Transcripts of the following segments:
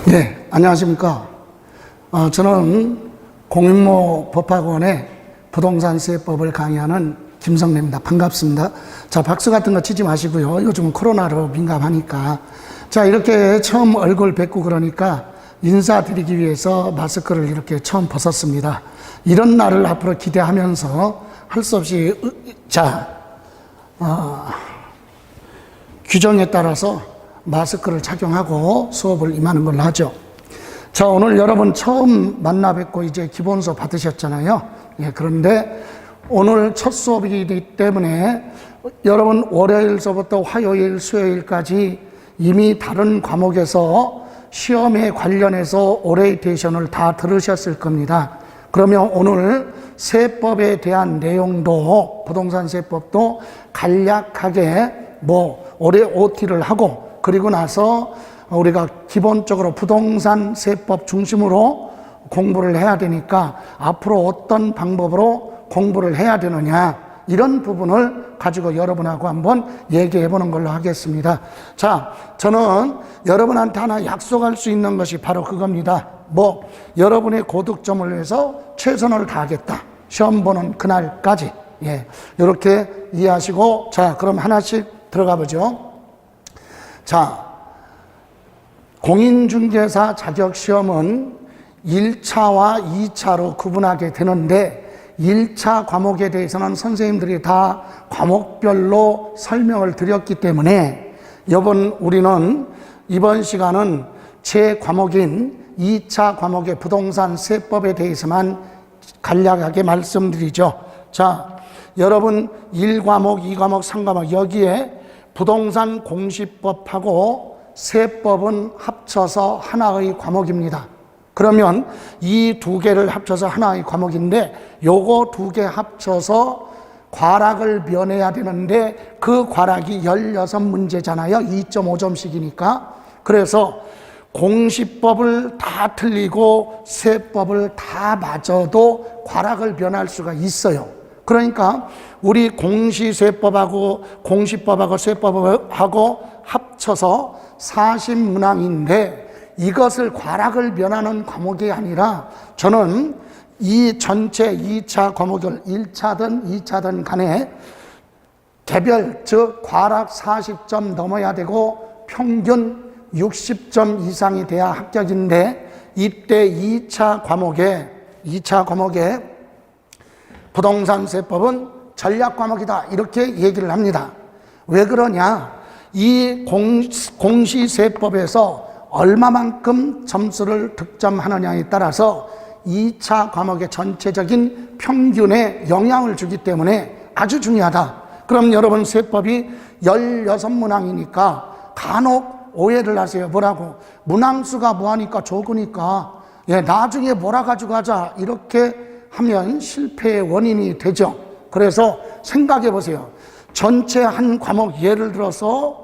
네, 안녕하십니까. 저는 공인모 법학원의 부동산세법을 강의하는 김성래입니다. 반갑습니다. 자, 박수 같은 거 치지 마시고요. 요즘은 코로나로 민감하니까. 자, 이렇게 처음 얼굴 뵙고 그러니까 인사드리기 위해서 마스크를 이렇게 처음 벗었습니다. 이런 날을 앞으로 기대하면서 할 수 없이, 규정에 따라서 마스크를 착용하고 수업을 임하는 걸로 하죠. 자, 오늘 여러분 처음 만나 뵙고 이제 기본서 받으셨잖아요. 예, 그런데 오늘 첫 수업이기 때문에 여러분 월요일서부터 화요일, 수요일까지 이미 다른 과목에서 시험에 관련해서 오리엔테이션을 다 들으셨을 겁니다. 그러면 오늘 세법에 대한 내용도, 부동산 세법도 간략하게 OT를 하고, 그리고 나서 우리가 기본적으로 부동산 세법 중심으로 공부를 해야 되니까 앞으로 어떤 방법으로 공부를 해야 되느냐, 이런 부분을 가지고 여러분하고 한번 얘기해 보는 걸로 하겠습니다. 자, 저는 여러분한테 하나 약속할 수 있는 것이 바로 그겁니다. 여러분의 고득점을 위해서 최선을 다하겠다. 시험 보는 그날까지. 예, 이렇게 이해하시고, 자, 그럼 하나씩 들어가 보죠. 자, 공인중개사 자격시험은 1차와 2차로 구분하게 되는데, 1차 과목에 대해서는 선생님들이 다 과목별로 설명을 드렸기 때문에 우리는 이번 시간은 제 과목인 2차 과목의 부동산 세법에 대해서만 간략하게 말씀드리죠. 자, 여러분 1과목, 2과목, 3과목 여기에 부동산 공시법하고 세법은 합쳐서 하나의 과목입니다. 그러면 이 두 개를 합쳐서 하나의 과목인데, 요거 두 개 합쳐서 과락을 면해야 되는데 그 과락이 16문제잖아요. 2.5점씩이니까. 그래서 공시법을 다 틀리고 세법을 다 맞아도 과락을 면할 수가 있어요. 그러니까 우리 공시세법하고 세법하고 합쳐서 40문항인데 이것을 과락을 면하는 과목이 아니라, 저는 이 전체 2차 과목을 1차든 2차든 간에 개별, 즉 과락 40점 넘어야 되고 평균 60점 이상이 돼야 합격인데, 이때 2차 과목에 부동산 세법은 전략 과목이다, 이렇게 얘기를 합니다. 왜 그러냐? 이 공시세법에서 얼마만큼 점수를 득점하느냐에 따라서 2차 과목의 전체적인 평균에 영향을 주기 때문에 아주 중요하다. 그럼 여러분 세법이 16문항이니까 간혹 오해를 하세요. 뭐라고? 문항수가 뭐하니까 적으니까 나중에 몰아가지고 하자, 이렇게 하면 실패의 원인이 되죠. 그래서 생각해 보세요. 전체 한 과목, 예를 들어서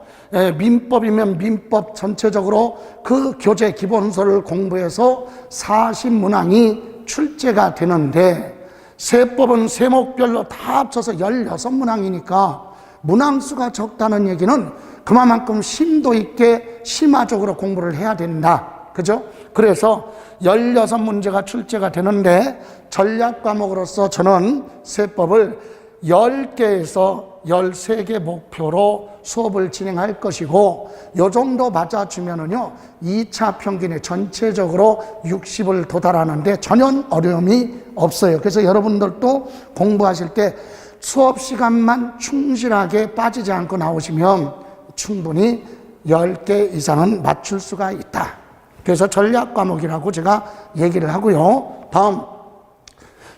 민법이면 민법 전체적으로 그 교재 기본서를 공부해서 40문항이 출제가 되는데, 세법은 세목별로 다 합쳐서 16문항이니까 문항수가 적다는 얘기는 그만큼 심도 있게 심화적으로 공부를 해야 된다. 그죠? 그래서 16문제가 출제가 되는데, 전략 과목으로서 저는 세법을 10개에서 13개 목표로 수업을 진행할 것이고, 요 정도 맞아주면은요 2차 평균에 전체적으로 60을 도달하는데 전혀 어려움이 없어요. 그래서 여러분들도 공부하실 때 수업 시간만 충실하게 빠지지 않고 나오시면 충분히 10개 이상은 맞출 수가 있다. 그래서 전략 과목이라고 제가 얘기를 하고요. 다음,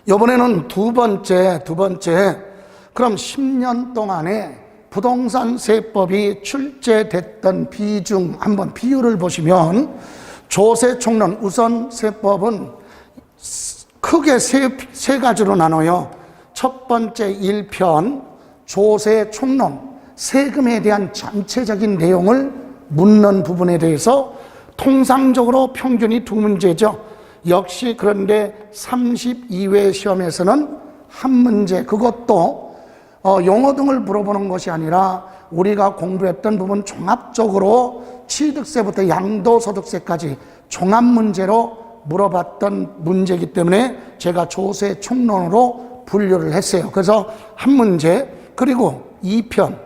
이번에는 두 번째, 그럼 10년 동안에 부동산 세법이 출제됐던 비중, 한번 비율을 보시면, 조세 총론, 우선 세법은 크게 세 가지로 나눠요. 첫 번째 1편, 조세 총론, 세금에 대한 전체적인 내용을 묻는 부분에 대해서 통상적으로 평균이 2문제죠. 역시 그런데 32회 시험에서는 한 문제, 그것도 용어 등을 물어보는 것이 아니라 우리가 공부했던 부분 종합적으로 취득세부터 양도소득세까지 종합 문제로 물어봤던 문제이기 때문에 제가 조세 총론으로 분류를 했어요. 그래서 한 문제, 그리고 2편.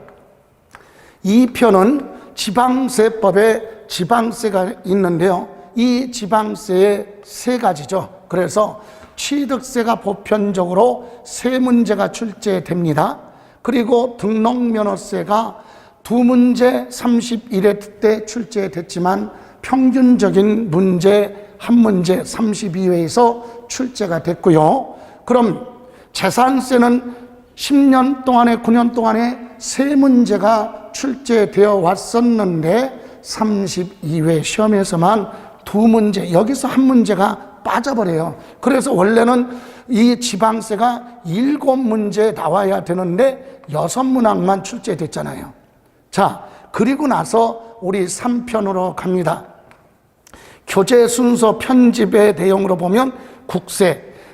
2편은 지방세법에 지방세가 있는데요. 이 지방세의 세 가지죠. 그래서 취득세가 보편적으로 세 문제가 출제됩니다. 그리고 등록면허세가 두 문제 31회 때 출제됐지만 평균적인 문제 한 문제 32회에서 출제가 됐고요. 그럼 재산세는 10년 동안에 9년 동안에 세 문제가 출제되어 왔었는데 32회 시험에서만 두 문제, 여기서 한 문제가 빠져버려요. 그래서 원래는 이 지방세가 7문제 나와야 되는데 6문항만 출제됐잖아요. 자, 그리고 나서 우리 3편으로 갑니다. 교재 순서 편집의 내용으로 보면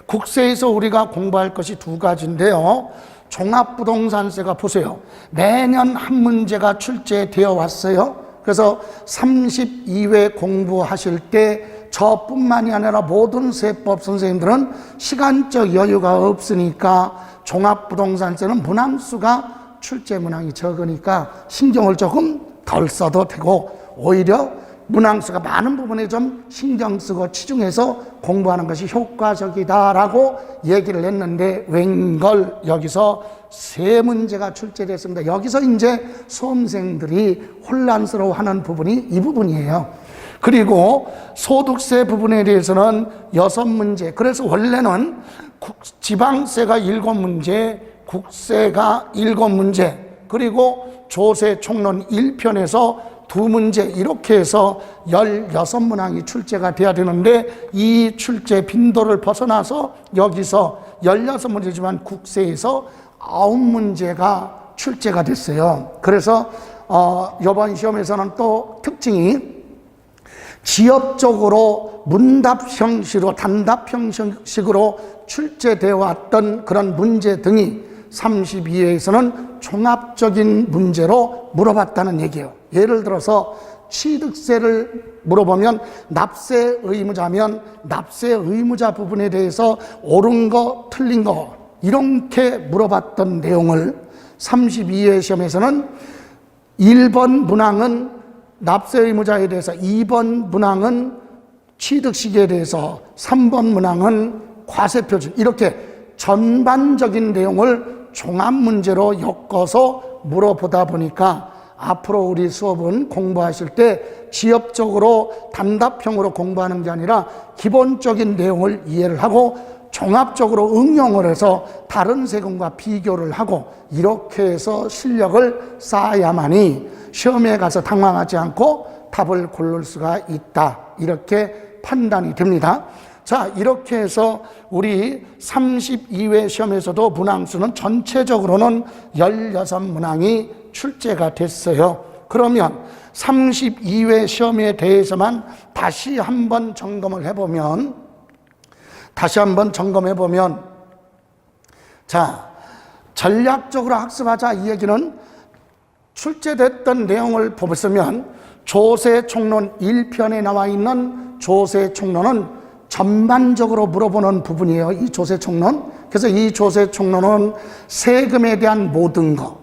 국세에서 우리가 공부할 것이 두 가지인데요. 종합부동산세가 보세요. 매년 한 문제가 출제되어 왔어요. 그래서 32회 공부하실 때 저뿐만이 아니라 모든 세법 선생님들은 시간적 여유가 없으니까 종합부동산세는 문항수가 출제 문항이 적으니까 신경을 조금 덜 써도 되고, 오히려 문항수가 많은 부분에 좀 신경 쓰고 치중해서 공부하는 것이 효과적이다라고 얘기를 했는데, 웬걸 여기서 세 문제가 출제됐습니다. 여기서 이제 수험생들이 혼란스러워하는 부분이 이 부분이에요. 그리고 소득세 부분에 대해서는 6문제. 그래서 원래는 지방세가 7문제, 국세가 7문제, 그리고 조세 총론 1편에서 2문제, 이렇게 해서 16문항이 출제가 돼야 되는데, 이 출제 빈도를 벗어나서 여기서 16문제지만 국세에서 9문제가 출제가 됐어요. 그래서 이번 시험에서는 또 특징이 지역적으로 문답 형식으로, 단답 형식으로 출제되어 왔던 그런 문제 등이 32회에서는 종합적인 문제로 물어봤다는 얘기예요. 예를 들어서 취득세를 물어보면 납세 의무자면 납세 의무자 부분에 대해서 옳은 거 틀린 거 이렇게 물어봤던 내용을 32회 시험에서는 1번 문항은 납세 의무자에 대해서, 2번 문항은 취득시기에 대해서, 3번 문항은 과세표준, 이렇게 전반적인 내용을 종합문제로 엮어서 물어보다 보니까 앞으로 우리 수업은 공부하실 때 지역적으로 단답형으로 공부하는 게 아니라 기본적인 내용을 이해를 하고 종합적으로 응용을 해서 다른 세금과 비교를 하고 이렇게 해서 실력을 쌓아야만이 시험에 가서 당황하지 않고 답을 고를 수가 있다, 이렇게 판단이 됩니다. 자, 이렇게 해서 우리 32회 시험에서도 문항수는 전체적으로는 16문항이 출제가 됐어요. 그러면 32회 시험에 대해서만 다시 한번 점검해 보면, 자, 전략적으로 학습하자, 이 얘기는 출제됐던 내용을 보시면 조세 총론 1편에 나와 있는 조세 총론은 전반적으로 물어보는 부분이에요. 이 조세 총론. 그래서 이 조세 총론은 세금에 대한 모든 것,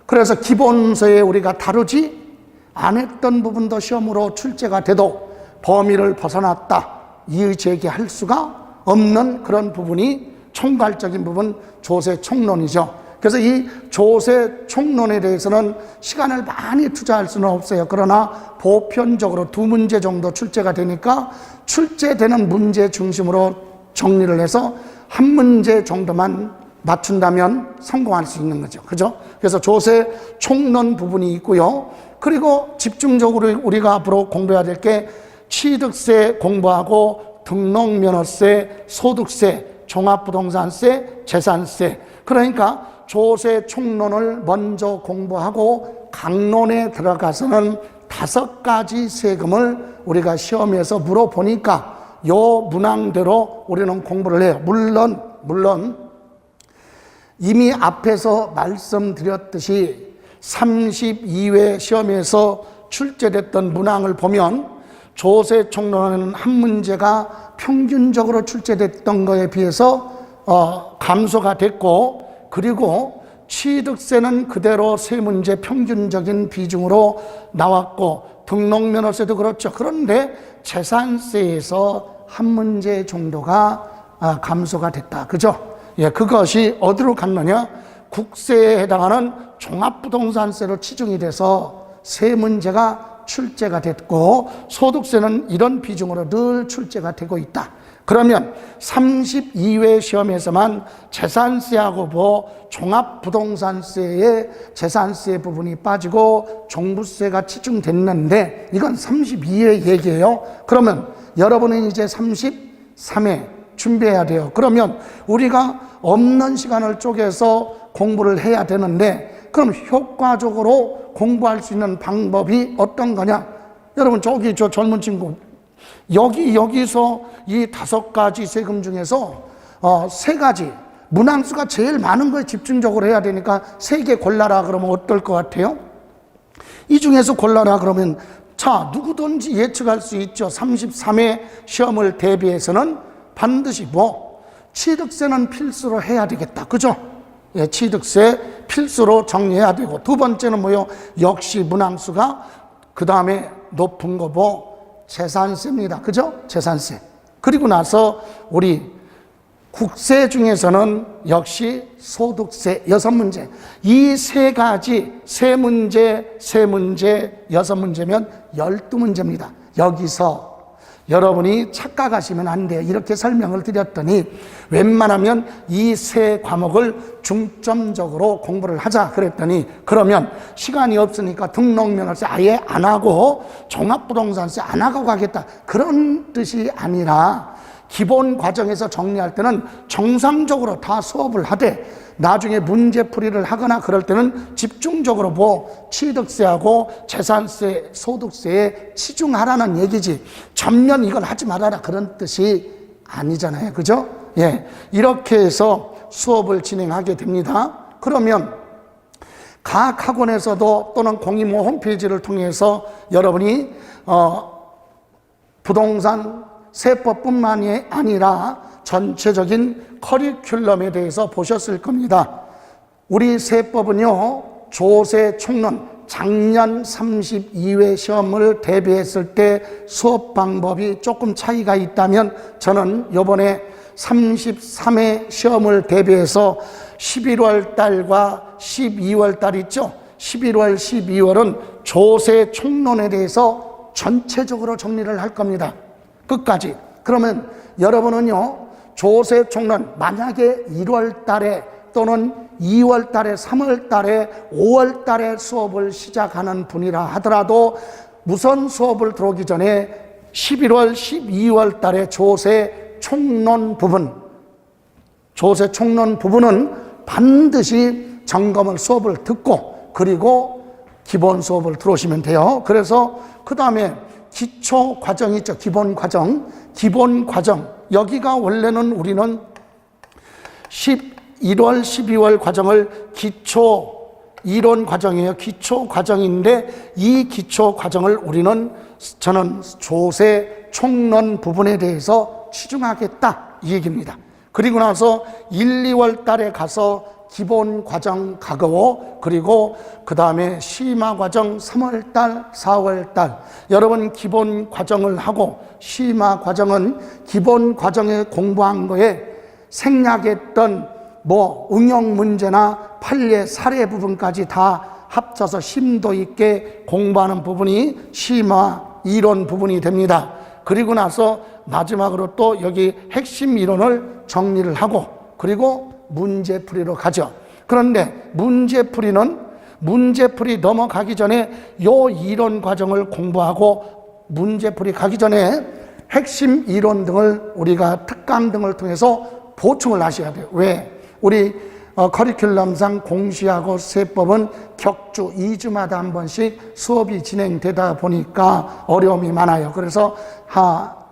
그래서 기본서에 우리가 다루지 않았던 부분도 시험으로 출제가 돼도 범위를 벗어났다, 이의 제기할 수가 없는 그런 부분이 총괄적인 부분 조세 총론이죠. 그래서 이 조세 총론에 대해서는 시간을 많이 투자할 수는 없어요. 그러나 보편적으로 2문제 정도 출제가 되니까 출제되는 문제 중심으로 정리를 해서 한 문제 정도만 맞춘다면 성공할 수 있는 거죠. 그죠? 그래서 조세 총론 부분이 있고요. 그리고 집중적으로 우리가 앞으로 공부해야 될 게 취득세 공부하고 등록면허세, 소득세, 종합부동산세, 재산세. 그러니까 조세 총론을 먼저 공부하고 강론에 들어가서는 5가지 세금을 우리가 시험에서 물어보니까 요 문항대로 우리는 공부를 해요. 물론 이미 앞에서 말씀드렸듯이 32회 시험에서 출제됐던 문항을 보면 조세 총론은 한 문제가 평균적으로 출제됐던 것에 비해서 감소가 됐고, 그리고 취득세는 그대로 세 문제 평균적인 비중으로 나왔고, 등록면허세도 그렇죠. 그런데 재산세에서 한 문제 정도가 감소가 됐다. 그죠? 예, 그것이 어디로 갔느냐? 국세에 해당하는 종합부동산세로 치중이 돼서 세 문제가 출제가 됐고, 소득세는 이런 비중으로 늘 출제가 되고 있다. 그러면 32회 시험에서만 재산세하고 종합부동산세의 재산세 부분이 빠지고 종부세가 치중됐는데, 이건 32회 얘기예요. 그러면 여러분은 이제 33회 준비해야 돼요. 그러면 우리가 없는 시간을 쪼개서 공부를 해야 되는데, 그럼 효과적으로 공부할 수 있는 방법이 어떤 거냐? 여러분, 저기 저 젊은 친구, 여기서 이 5가지 세금 중에서 3가지, 문항수가 제일 많은 거에 집중적으로 해야 되니까 3개 골라라 그러면 어떨 것 같아요? 이 중에서 골라라 그러면, 자, 누구든지 예측할 수 있죠. 33회 시험을 대비해서는 반드시 취득세는 필수로 해야 되겠다. 그죠? 예, 취득세 필수로 정리해야 되고, 두 번째는 역시 문항수가 그 다음에 높은 거 재산세입니다. 그죠? 재산세. 그리고 나서 우리 국세 중에서는 역시 소득세 6문제. 이 3가지, 3문제, 6문제면 12문제입니다. 여기서 여러분이 착각하시면 안 돼요. 이렇게 설명을 드렸더니 웬만하면 이 3과목을 중점적으로 공부를 하자 그랬더니, 그러면 시간이 없으니까 등록면허세 아예 안 하고 종합부동산세 안 하고 가겠다, 그런 뜻이 아니라, 기본 과정에서 정리할 때는 정상적으로 다 수업을 하되, 나중에 문제풀이를 하거나 그럴 때는 집중적으로 취득세하고 재산세, 소득세에 치중하라는 얘기지, 전면 이걸 하지 말아라 그런 뜻이 아니잖아요. 그죠? 예, 이렇게 해서 수업을 진행하게 됩니다. 그러면 각 학원에서도 또는 공인모 홈페이지를 통해서 여러분이 부동산 세법뿐만이 아니라 전체적인 커리큘럼에 대해서 보셨을 겁니다. 우리 세법은요, 조세 총론 작년 32회 시험을 대비했을 때 수업 방법이 조금 차이가 있다면, 저는 이번에 33회 시험을 대비해서 11월 달과 12월 달 있죠? 11월, 12월은 조세 총론에 대해서 전체적으로 정리를 할 겁니다. 끝까지. 그러면 여러분은요, 조세 총론, 만약에 1월 달에 또는 2월 달에, 3월 달에, 5월 달에 수업을 시작하는 분이라 하더라도 무선 수업을 들어오기 전에 11월, 12월 달에 조세 총론 부분은 반드시 점검을 수업을 듣고, 그리고 기본 수업을 들어오시면 돼요. 그래서 그 다음에 기초 과정 있죠. 기본 과정. 여기가 원래는 우리는 11월, 12월 과정을 기초 이론 과정이에요. 기초 과정인데, 이 기초 과정을 저는 조세 총론 부분에 대해서 치중하겠다, 이 얘기입니다. 그리고 나서 1, 2월 달에 가서 기본 과정 가고, 그리고 그 다음에 심화 과정 3월 달, 4월 달. 여러분 기본 과정을 하고, 심화 과정은 기본 과정에 공부한 거에 생략했던 응용 문제나 판례 사례 부분까지 다 합쳐서 심도 있게 공부하는 부분이 심화 이론 부분이 됩니다. 그리고 나서 마지막으로 또 여기 핵심 이론을 정리를 하고, 그리고 문제풀이로 가죠. 그런데 문제풀이 넘어가기 전에 요 이론 과정을 공부하고, 문제풀이 가기 전에 핵심 이론 등을 우리가 특강 등을 통해서 보충을 하셔야 돼요. 왜? 우리 커리큘럼상 공시하고 세법은 격주 2주마다 한 번씩 수업이 진행되다 보니까 어려움이 많아요. 그래서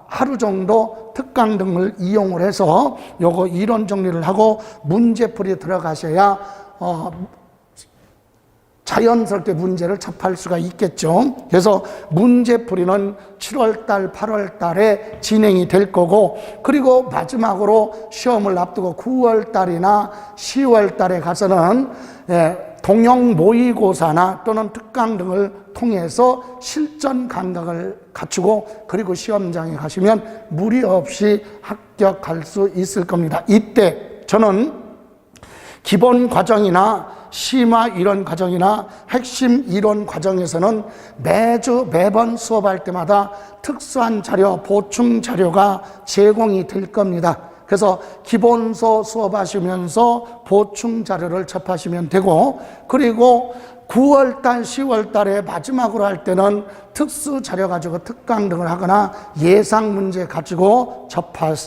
하루 정도 특강 등을 이용을 해서 요거 이론 정리를 하고 문제풀이 들어가셔야 자연스럽게 문제를 접할 수가 있겠죠. 그래서 문제풀이는 7월달, 8월달에 진행이 될 거고, 그리고 마지막으로 시험을 앞두고 9월달이나 10월달에 가서는 동영 모의고사나 또는 특강 등을 통해서 실전 감각을 갖추고, 그리고 시험장에 가시면 무리 없이 합격할 수 있을 겁니다. 이때 저는 기본 과정이나 심화 이론 과정이나 핵심 이론 과정에서는 매번 수업할 때마다 특수한 자료, 보충 자료가 제공이 될 겁니다. 그래서 기본서 수업하시면서 보충 자료를 접하시면 되고, 그리고 9월달, 10월달에 마지막으로 할 때는 특수 자료 가지고 특강 등을 하거나 예상 문제 가지고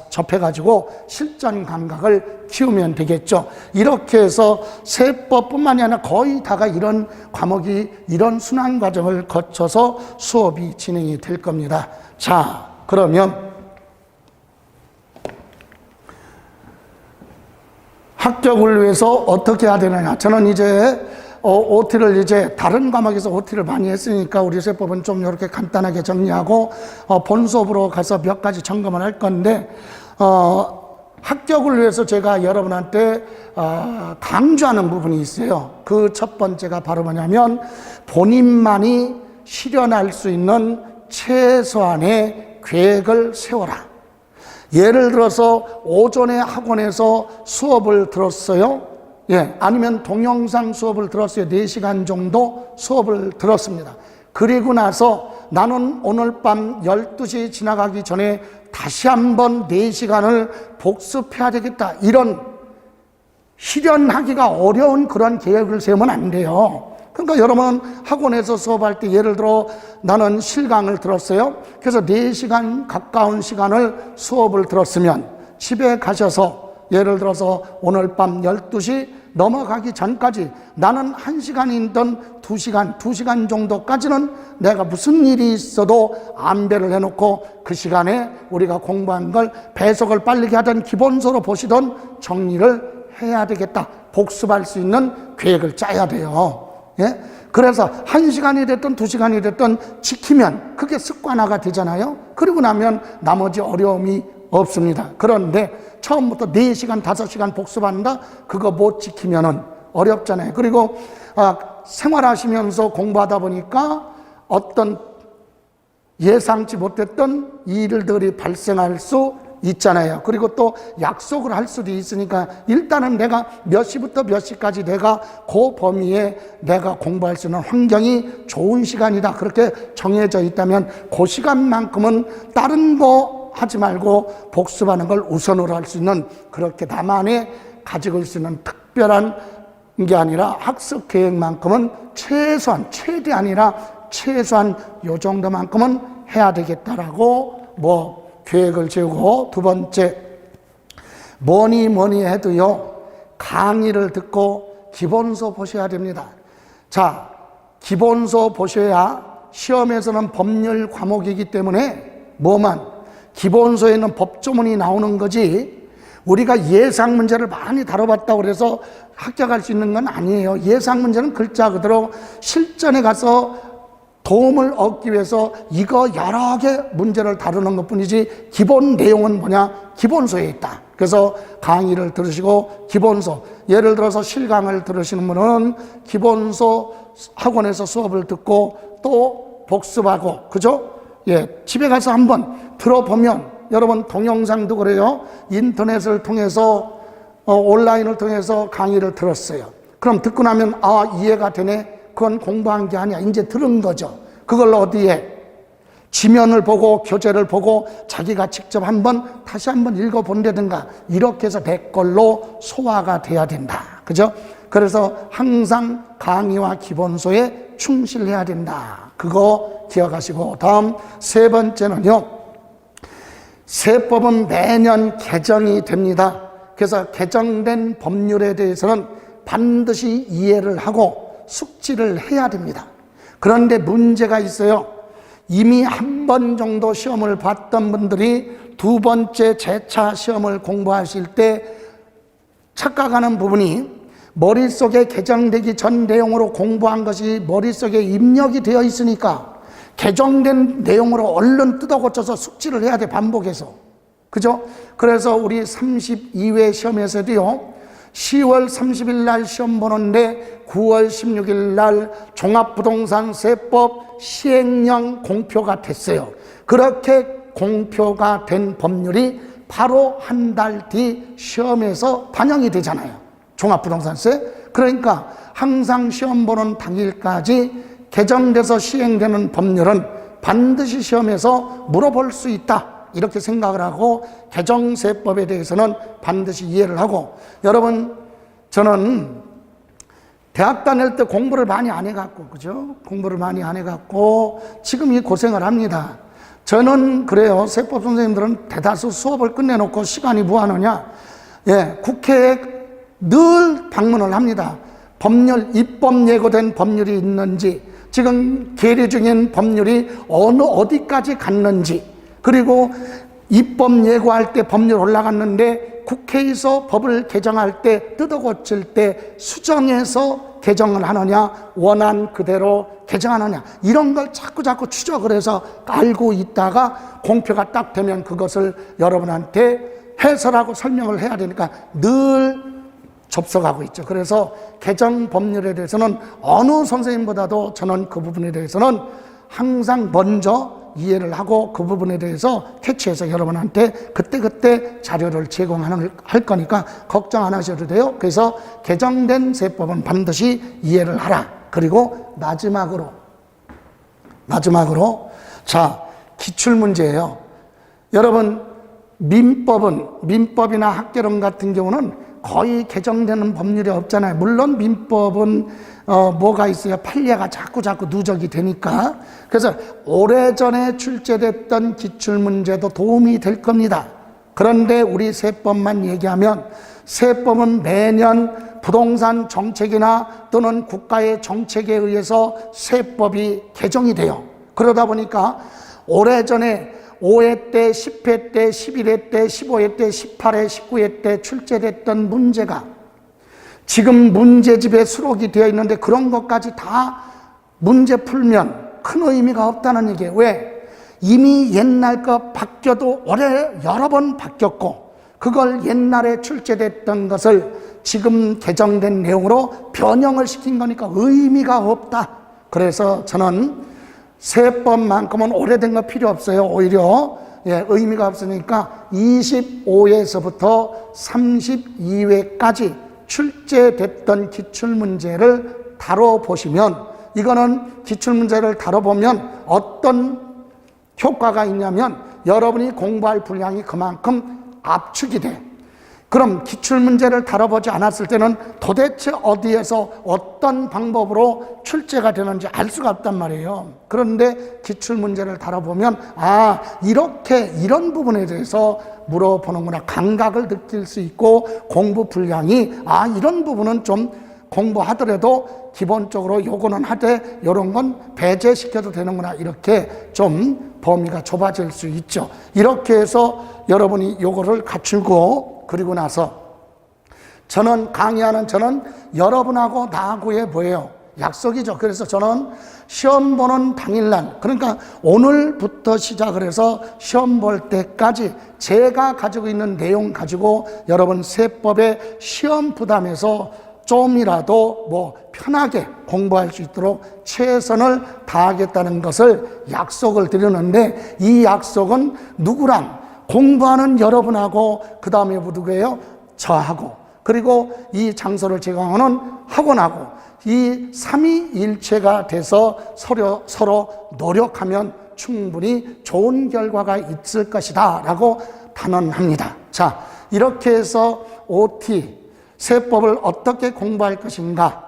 접해가지고 실전 감각을 키우면 되겠죠. 이렇게 해서 세법뿐만이 아니라 거의 다가 이런 과목이 이런 순환 과정을 거쳐서 수업이 진행이 될 겁니다. 자, 그러면 합격을 위해서 어떻게 해야 되느냐. 저는 이제 OT를 이제 다른 과목에서 OT를 많이 했으니까 우리 세법은 좀 이렇게 간단하게 정리하고 본 수업으로 가서 몇 가지 점검을 할 건데, 합격을 위해서 제가 여러분한테 강조하는 부분이 있어요. 그 첫 번째가 바로 뭐냐면 본인만이 실현할 수 있는 최소한의 계획을 세워라. 예를 들어서 오전에 학원에서 수업을 들었어요. 아니면 동영상 수업을 들었어요. 4시간 정도 수업을 들었습니다. 그리고 나서 나는 오늘 밤 12시 지나가기 전에 다시 한번 4시간을 복습해야 되겠다. 이런 실현하기가 어려운 그런 계획을 세우면 안 돼요. 그러니까 여러분 학원에서 수업할 때 예를 들어 나는 실강을 들었어요. 그래서 4시간 가까운 시간을 수업을 들었으면 집에 가셔서 예를 들어서 오늘 밤 12시 넘어가기 전까지 나는 1시간이든 2시간 정도까지는 내가 무슨 일이 있어도 안배를 해놓고 그 시간에 우리가 공부한 걸 배속을 빠르게 하든 기본서로 보시든 정리를 해야 되겠다. 복습할 수 있는 계획을 짜야 돼요. 그래서 1시간이 됐든 2시간이 됐든 지키면 그게 습관화가 되잖아요. 그리고 나면 나머지 어려움이 없습니다. 그런데 처음부터 4시간, 5시간 복습한다? 그거 못 지키면은 어렵잖아요. 그리고 생활하시면서 공부하다 보니까 어떤 예상치 못했던 일들이 발생할 수 있잖아요. 그리고 또 약속을 할 수도 있으니까 일단은 내가 몇 시부터 몇 시까지 내가 그 범위에 내가 공부할 수 있는 환경이 좋은 시간이다. 그렇게 정해져 있다면 그 시간만큼은 다른 거 하지 말고 복습하는 걸 우선으로 할 수 있는, 그렇게 나만의 가지고 있을 수 있는 특별한 게 아니라 학습 계획만큼은 최대 아니라 최소한 요 정도만큼은 해야 되겠다라고 계획을 세우고, 두 번째, 뭐니 해도요, 강의를 듣고 기본서 보셔야 됩니다. 자, 기본서 보셔야 시험에서는 법률 과목이기 때문에 기본서에는 법조문이 나오는 거지, 우리가 예상 문제를 많이 다뤄봤다고 그래서 합격할 수 있는 건 아니에요. 예상 문제는 글자 그대로 실전에 가서 도움을 얻기 위해서 이거 여러 개 문제를 다루는 것 뿐이지, 기본 내용은 뭐냐? 기본서에 있다. 그래서 강의를 들으시고 기본서, 예를 들어서 실강을 들으시는 분은 기본서 학원에서 수업을 듣고 또 복습하고, 그죠? 집에 가서 한번 들어보면, 여러분 동영상도 그래요. 인터넷을 통해서 온라인을 통해서 강의를 들었어요. 그럼 듣고 나면 이해가 되네. 그건 공부한 게 아니야. 이제 들은 거죠. 그걸 어디에 지면을 보고 교재를 보고 자기가 직접 다시 한번 읽어본다든가, 이렇게 해서 내 걸로 소화가 돼야 된다. 그죠? 그래서 항상 강의와 기본서에 충실해야 된다. 그거 기억하시고, 다음 세 번째는요, 세법은 매년 개정이 됩니다. 그래서 개정된 법률에 대해서는 반드시 이해를 하고 숙지를 해야 됩니다. 그런데 문제가 있어요. 이미 한 번 정도 시험을 봤던 분들이 두 번째 재차 시험을 공부하실 때 착각하는 부분이, 머릿속에 개정되기 전 내용으로 공부한 것이 머릿속에 입력이 되어 있으니까 개정된 내용으로 얼른 뜯어 고쳐서 숙지를 해야 돼, 반복해서. 그죠? 그래서 우리 32회 시험에서도요, 10월 30일 날 시험 보는데 9월 16일 날 종합부동산세법 시행령 공표가 됐어요. 그렇게 공표가 된 법률이 바로 한 달 뒤 시험에서 반영이 되잖아요. 종합부동산세. 그러니까 항상 시험 보는 당일까지 개정돼서 시행되는 법률은 반드시 시험에서 물어볼 수 있다, 이렇게 생각을 하고 개정세법에 대해서는 반드시 이해를 하고, 여러분, 저는 대학 다닐 때 공부를 많이 안 해갖고, 그죠? 공부를 많이 안 해갖고 지금 이 고생을 합니다. 저는 그래요. 세법 선생님들은 대다수 수업을 끝내놓고 시간이 뭐하느냐, 국회에 늘 방문을 합니다. 법률, 입법 예고된 법률이 있는지, 지금 계류 중인 법률이 어디까지 갔는지, 그리고 입법 예고할 때 법률 올라갔는데 국회에서 법을 개정할 때, 뜯어 고칠 때 수정해서 개정을 하느냐, 원안 그대로 개정하느냐, 이런 걸 자꾸 추적을 해서 알고 있다가 공표가 딱 되면 그것을 여러분한테 해설하고 설명을 해야 되니까 늘 접속하고 있죠. 그래서 개정 법률에 대해서는 어느 선생님보다도 저는 그 부분에 대해서는 항상 먼저 이해를 하고 그 부분에 대해서 캐치해서 여러분한테 그때 자료를 제공할 거니까 걱정 안 하셔도 돼요. 그래서 개정된 세법은 반드시 이해를 하라. 그리고 마지막으로 자, 기출문제예요. 여러분, 민법이나 학개론 같은 경우는 거의 개정되는 법률이 없잖아요. 물론 민법은 뭐가 있어요? 판례가 자꾸 누적이 되니까. 그래서 오래전에 출제됐던 기출문제도 도움이 될 겁니다. 그런데 우리 세법만 얘기하면, 세법은 매년 부동산 정책이나 또는 국가의 정책에 의해서 세법이 개정이 돼요. 그러다 보니까 오래전에 5회 때, 10회 때, 11회 때, 15회 때, 18회, 19회 때 출제됐던 문제가 지금 문제집에 수록이 되어 있는데 그런 것까지 다 문제 풀면 큰 의미가 없다는 얘기예요. 왜? 이미 옛날 거 바뀌어도 여러 번 바뀌었고, 그걸 옛날에 출제됐던 것을 지금 개정된 내용으로 변형을 시킨 거니까 의미가 없다. 그래서 저는 세법만큼은 오래된 거 필요 없어요. 오히려 의미가 없으니까 25회에서부터 32회까지 출제됐던 기출문제를 다뤄보시면, 이거는 기출문제를 다뤄보면 어떤 효과가 있냐면 여러분이 공부할 분량이 그만큼 압축이 돼. 그럼 기출문제를 다뤄보지 않았을 때는 도대체 어디에서 어떤 방법으로 출제가 되는지 알 수가 없단 말이에요. 그런데 기출문제를 다뤄보면 이렇게 이런 부분에 대해서 물어보는구나, 감각을 느낄 수 있고, 공부 분량이 이런 부분은 좀 공부하더라도 기본적으로 요거는 하되 요런 건 배제시켜도 되는구나, 이렇게 좀 범위가 좁아질 수 있죠. 이렇게 해서 여러분이 요거를 갖추고, 그리고 나서 저는 여러분하고 나하고의 뭐예요? 약속이죠. 그래서 저는 시험 보는 당일날, 그러니까 오늘부터 시작을 해서 시험 볼 때까지 제가 가지고 있는 내용 가지고 여러분 세법의 시험 부담에서 좀이라도 편하게 공부할 수 있도록 최선을 다하겠다는 것을 약속을 드리는데, 이 약속은 누구랑? 공부하는 여러분하고, 그 다음에 누구예요? 저하고, 그리고 이 장소를 제공하는 학원하고, 이 삼위일체가 돼서 서로 노력하면 충분히 좋은 결과가 있을 것이다 라고 단언합니다. 자, 이렇게 해서 OT, 세법을 어떻게 공부할 것인가,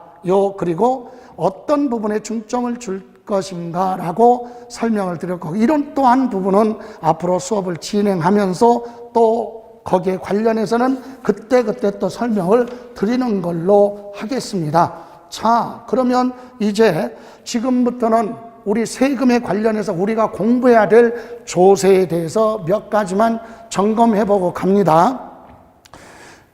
그리고 어떤 부분에 중점을 줄 것인가 라고 설명을 드렸고, 이런 또한 부분은 앞으로 수업을 진행하면서 또 거기에 관련해서는 그때 또 설명을 드리는 걸로 하겠습니다. 자, 그러면 이제 지금부터는 우리 세금에 관련해서 우리가 공부해야 될 조세에 대해서 몇 가지만 점검해 보고 갑니다.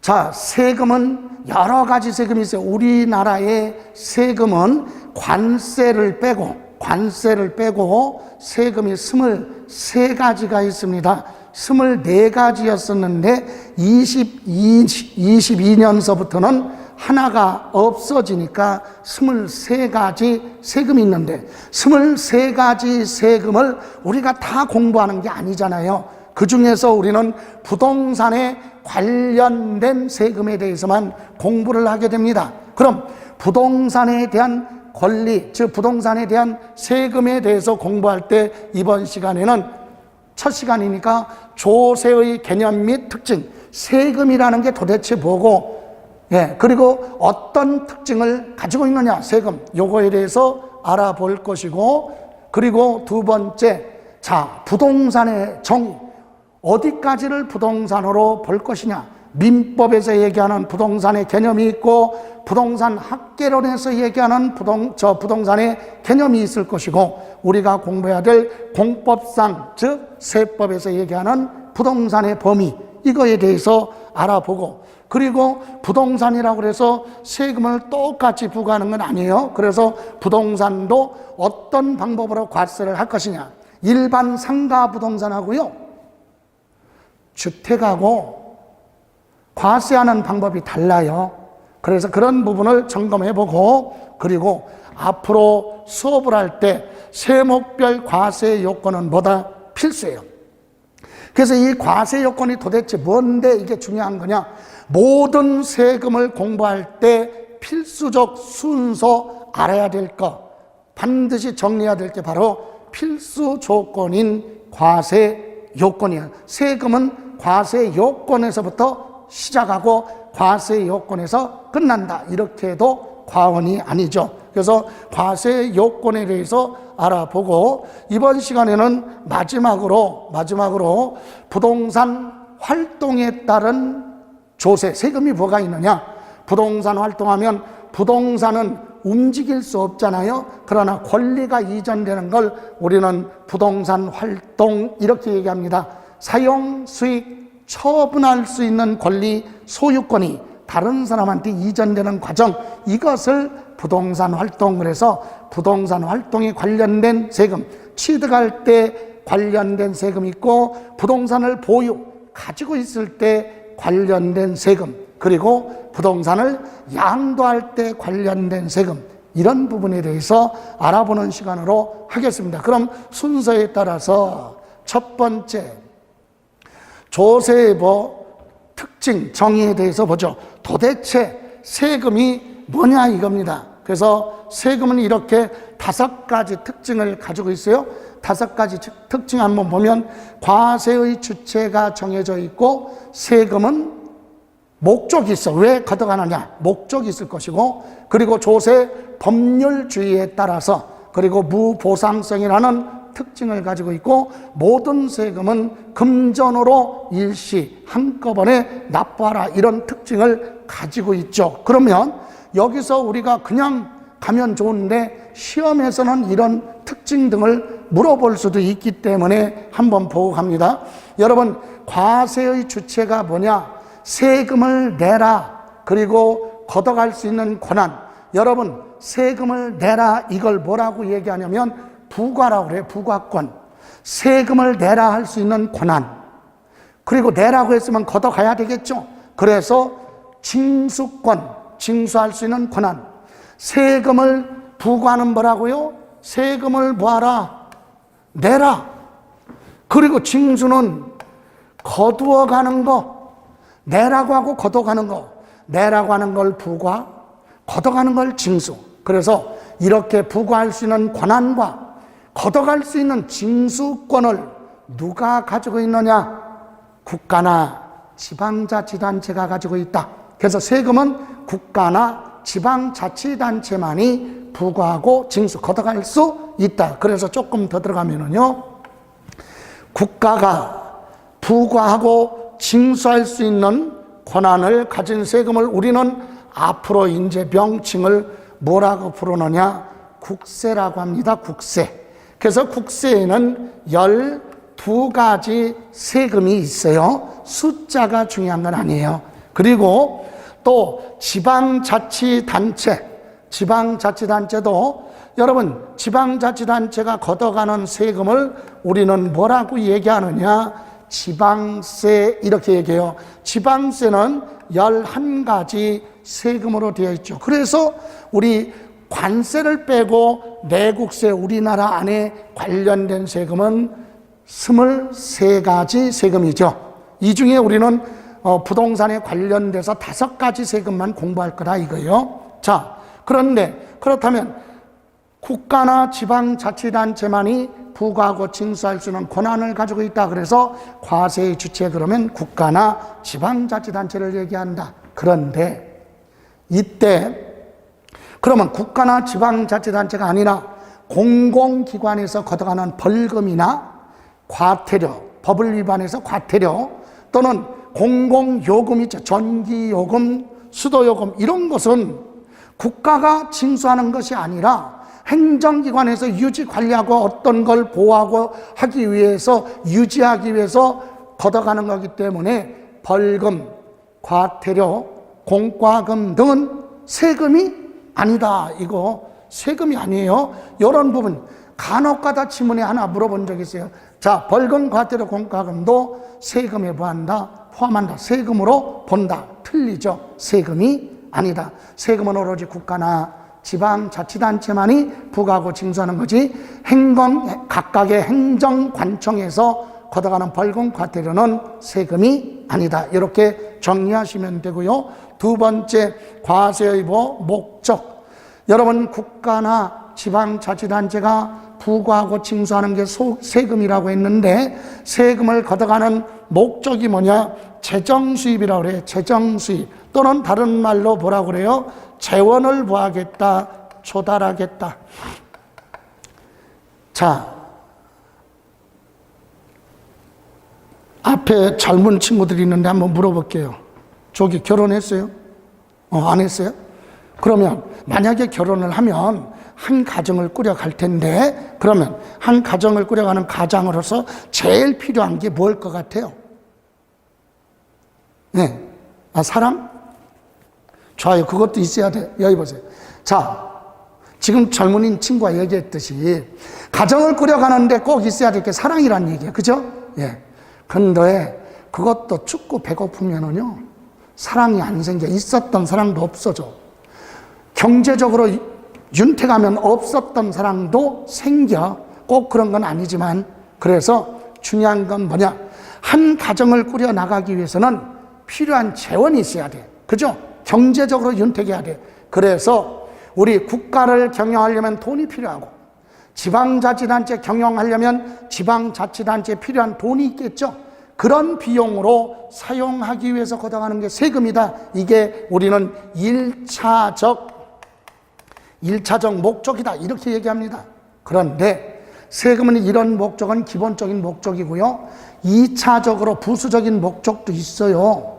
자, 세금은 여러 가지 세금이 있어요. 우리나라의 세금은 관세를 빼고 세금이 23가지가 있습니다. 24가지였었는데 22년서부터는 하나가 없어지니까 23가지 세금이 있는데 23가지 세금을 우리가 다 공부하는 게 아니잖아요. 그 중에서 우리는 부동산에 관련된 세금에 대해서만 공부를 하게 됩니다. 그럼 부동산에 대한 권리, 즉 부동산에 대한 세금에 대해서 공부할 때 이번 시간에는 첫 시간이니까 조세의 개념 및 특징, 세금이라는 게 도대체 뭐고, 그리고 어떤 특징을 가지고 있느냐, 세금, 요거에 대해서 알아볼 것이고, 그리고 두 번째, 자, 부동산의 정의, 어디까지를 부동산으로 볼 것이냐, 민법에서 얘기하는 부동산의 개념이 있고 부동산 학개론에서 얘기하는 부동산의 개념이 있을 것이고, 우리가 공부해야 될 공법상, 즉 세법에서 얘기하는 부동산의 범위, 이거에 대해서 알아보고, 그리고 부동산이라고 해서 세금을 똑같이 부과하는 건 아니에요. 그래서 부동산도 어떤 방법으로 과세를 할 것이냐, 일반 상가 부동산하고요, 주택하고 과세하는 방법이 달라요. 그래서 그런 부분을 점검해보고, 그리고 앞으로 수업을 할 때 세목별 과세 요건은 뭐다? 필수예요. 그래서 이 과세 요건이 도대체 뭔데 이게 중요한 거냐? 모든 세금을 공부할 때 필수적 순서 알아야 될 거, 반드시 정리해야 될 게 바로 필수 조건인 과세 요건이에요. 세금은 과세 요건에서부터 시작하고 과세 요건에서 끝난다, 이렇게 해도 과언이 아니죠. 그래서 과세 요건에 대해서 알아보고, 이번 시간에는 마지막으로 부동산 활동에 따른 조세, 세금이 뭐가 있느냐. 부동산 활동하면 부동산은 움직일 수 없잖아요. 그러나 권리가 이전되는 걸 우리는 부동산 활동, 이렇게 얘기합니다. 사용, 수익, 처분할 수 있는 권리, 소유권이 다른 사람한테 이전되는 과정, 이것을 부동산 활동을 해서 부동산 활동에 관련된 세금, 취득할 때 관련된 세금이 있고, 부동산을 가지고 있을 때 관련된 세금, 그리고 부동산을 양도할 때 관련된 세금, 이런 부분에 대해서 알아보는 시간으로 하겠습니다. 그럼 순서에 따라서 첫 번째, 조세법 특징 정의에 대해서 보죠. 도대체 세금이 뭐냐, 이겁니다. 그래서 세금은 이렇게 5가지 특징을 가지고 있어요. 5가지 특징 한번 보면, 과세의 주체가 정해져 있고, 세금은 목적이 있어. 왜 걷어가느냐, 목적이 있을 것이고, 그리고 조세 법률주의에 따라서, 그리고 무보상성이라는 특징을 가지고 있고, 모든 세금은 금전으로 일시 한꺼번에 납부하라, 이런 특징을 가지고 있죠. 그러면 여기서 우리가 그냥 가면 좋은데 시험에서는 이런 특징 등을 물어볼 수도 있기 때문에 한번 보고 갑니다. 여러분, 과세의 주체가 뭐냐? 세금을 내라, 그리고 걷어갈 수 있는 권한. 여러분, 세금을 내라, 이걸 뭐라고 얘기하냐면 부과라고 그래요. 부과권. 세금을 내라 할 수 있는 권한, 그리고 내라고 했으면 걷어가야 되겠죠. 그래서 징수권, 징수할 수 있는 권한. 세금을 부과하는 뭐라고요? 세금을 뭐하라? 내라. 그리고 징수는 거두어가는 거. 내라고 하고 걷어가는 거. 내라고 하는 걸 부과, 걷어가는 걸 징수. 그래서 이렇게 부과할 수 있는 권한과 걷어갈 수 있는 징수권을 누가 가지고 있느냐? 국가나 지방자치단체가 가지고 있다. 그래서 세금은 국가나 지방자치단체만이 부과하고 징수, 걷어갈 수 있다. 그래서 조금 더 들어가면은요, 국가가 부과하고 징수할 수 있는 권한을 가진 세금을 우리는 앞으로 이제 명칭을 뭐라고 부르느냐? 국세라고 합니다. 국세. 그래서 국세에는 12가지 세금이 있어요. 숫자가 중요한 건 아니에요. 그리고 또 지방자치단체도 여러분 지방자치단체가 걷어가는 세금을 우리는 뭐라고 얘기하느냐? 지방세 이렇게 얘기해요. 지방세는 11가지 세금으로 되어 있죠. 그래서 우리 관세를 빼고 내국세 우리나라 안에 관련된 세금은 23가지 세금이죠. 이 중에 우리는 부동산에 관련돼서 5가지 세금만 공부할 거다 이거예요. 자, 그런데 그렇다면 국가나 지방자치단체만이 부과하고 징수할 수 있는 권한을 가지고 있다. 그래서 과세의 주체 그러면 국가나 지방자치단체를 얘기한다. 그런데 이때 그러면 국가나 지방자치단체가 아니라 공공기관에서 걷어가는 벌금이나 과태료, 법을 위반해서 과태료 또는 공공요금 있죠. 전기요금, 수도요금 이런 것은 국가가 징수하는 것이 아니라 행정기관에서 유지 관리하고 어떤 걸 보호하고 하기 위해서 유지하기 위해서 걷어가는 거기 때문에 벌금, 과태료, 공과금 등은 세금이 아니다. 이거 세금이 아니에요. 이런 부분 간혹가다 지문에 하나 물어본 적이 있어요. 자, 벌금, 과태료, 공과금도 세금에 포함한다. 세금으로 본다. 틀리죠. 세금이 아니다. 세금은 오로지 국가나 지방자치단체만이 부과하고 징수하는 거지 각각의 행정관청에서 걷어가는 벌금, 과태료는 세금이 아니다. 이렇게 정리하시면 되고요. 두 번째, 과세의 목적. 여러분, 국가나 지방자치단체가 부과하고 징수하는 게 세금이라고 했는데 세금을 걷어가는 목적이 뭐냐? 재정수입이라고 그래요. 재정수입 또는 다른 말로 뭐라고 그래요? 재원을 부하겠다, 조달하겠다. 자, 앞에 젊은 친구들이 있는데 한번 물어볼게요. 저기 결혼했어요? 안 했어요? 그러면 만약에 결혼을 하면 한 가정을 꾸려갈 텐데 그러면 한 가정을 꾸려가는 가장으로서 제일 필요한 게 뭘 것 같아요? 네, 사랑? 좋아요. 그것도 있어야 돼. 여기 보세요. 자, 지금 젊은이 친구가 얘기했듯이 가정을 꾸려가는데 꼭 있어야 될 게 사랑이란 얘기예요. 그죠? 예. 근데 그것도 춥고 배고프면은요, 사랑이 안 생겨. 있었던 사랑도 없어져. 경제적으로 윤택하면 없었던 사랑도 생겨. 꼭 그런 건 아니지만, 그래서 중요한 건 뭐냐? 한 가정을 꾸려 나가기 위해서는 필요한 재원이 있어야 돼. 그죠? 경제적으로 윤택해야 돼. 그래서 우리 국가를 경영하려면 돈이 필요하고 지방자치단체 경영하려면 지방자치단체에 필요한 돈이 있겠죠. 그런 비용으로 사용하기 위해서 걷어가는 게 세금이다. 이게 우리는 1차적 목적이다. 이렇게 얘기합니다. 그런데 세금은 이런 목적은 기본적인 목적이고요. 2차적으로 부수적인 목적도 있어요.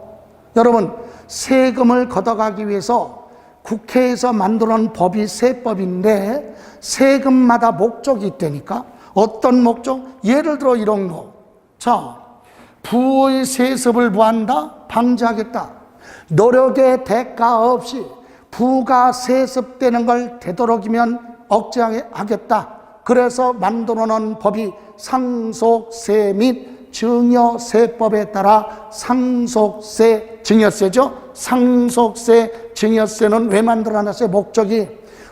여러분, 세금을 걷어가기 위해서 국회에서 만들어 놓은 법이 세법인데 세금마다 목적이 있다니까. 어떤 목적? 예를 들어 이런 거. 자, 부의 세습을 부한다? 방지하겠다. 노력의 대가 없이 부가 세습되는 걸 되도록이면 억제하겠다. 그래서 만들어 놓은 법이 상속세 및 증여세법에 따라 상속세, 증여세죠. 상속세, 증여세는 왜 만들어놨어요? 목적이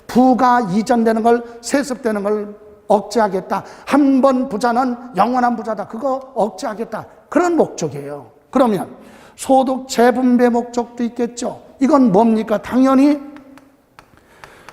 부가 이전되는 걸, 세습되는 걸 억제하겠다. 한 번 부자는 영원한 부자다. 그거 억제하겠다. 그런 목적이에요. 그러면 소득 재분배 목적도 있겠죠. 이건 뭡니까? 당연히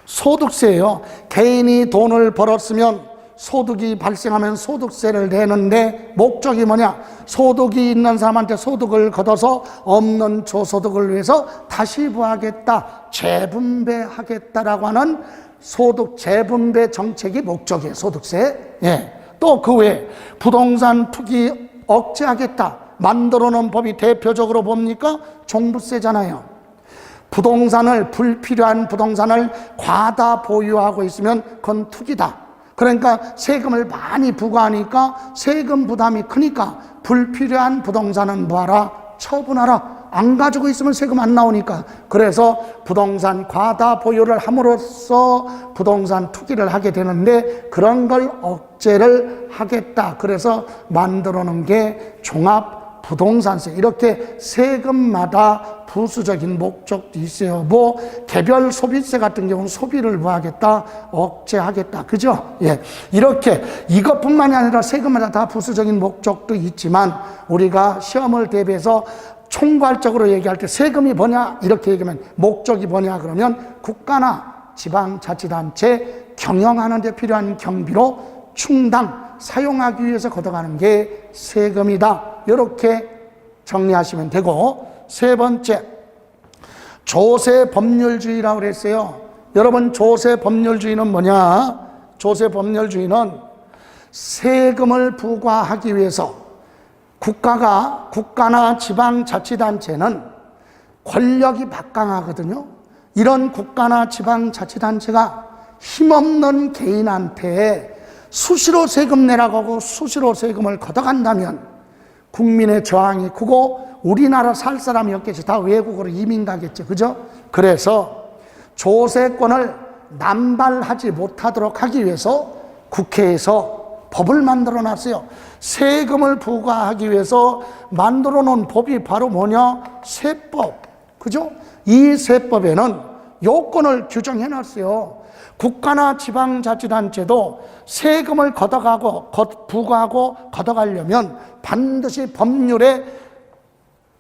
소득세예요. 개인이 돈을 벌었으면 소득이 발생하면 소득세를 내는데 목적이 뭐냐? 소득이 있는 사람한테 소득을 걷어서 없는 저소득을 위해서 다시 부하겠다, 재분배하겠다라고 하는 소득 재분배 정책이 목적이에요. 소득세. 예. 또 그 외에 부동산 투기 억제하겠다 만들어 놓은 법이 대표적으로 뭡니까? 종부세잖아요. 부동산을, 불필요한 부동산을 과다 보유하고 있으면 그건 투기다. 그러니까 세금을 많이 부과하니까 세금 부담이 크니까 불필요한 부동산은 뭐하라? 처분하라. 안 가지고 있으면 세금 안 나오니까. 그래서 부동산 과다 보유를 함으로써 부동산 투기를 하게 되는데 그런 걸 억제를 하겠다. 그래서 만들어 놓은 게 종합부동산세. 이렇게 세금마다 부수적인 목적도 있어요. 뭐 개별 소비세 같은 경우는 소비를 뭐 하겠다, 억제하겠다, 그죠? 예, 이렇게 이것뿐만이 아니라 세금마다 다 부수적인 목적도 있지만 우리가 시험을 대비해서 총괄적으로 얘기할 때 세금이 뭐냐 이렇게 얘기하면 목적이 뭐냐 그러면 국가나 지방자치단체 경영하는 데 필요한 경비로 충당 사용하기 위해서 걷어가는 게 세금이다. 이렇게 정리하시면 되고, 세 번째, 조세법률주의라고 그랬어요. 여러분, 조세법률주의는 뭐냐? 조세법률주의는 세금을 부과하기 위해서 국가나 지방자치단체는 권력이 막강하거든요. 이런 국가나 지방자치단체가 힘없는 개인한테 수시로 세금 내라고 하고 수시로 세금을 걷어간다면 국민의 저항이 크고 우리나라 살 사람이 없겠지. 다 외국으로 이민 가겠죠. 그죠? 그래서 조세권을 남발하지 못하도록 하기 위해서 국회에서 법을 만들어 놨어요. 세금을 부과하기 위해서 만들어 놓은 법이 바로 뭐냐? 세법. 그죠? 이 세법에는 요건을 규정해 놨어요. 국가나 지방자치단체도 세금을 부과하고 걷어가려면 반드시 법률에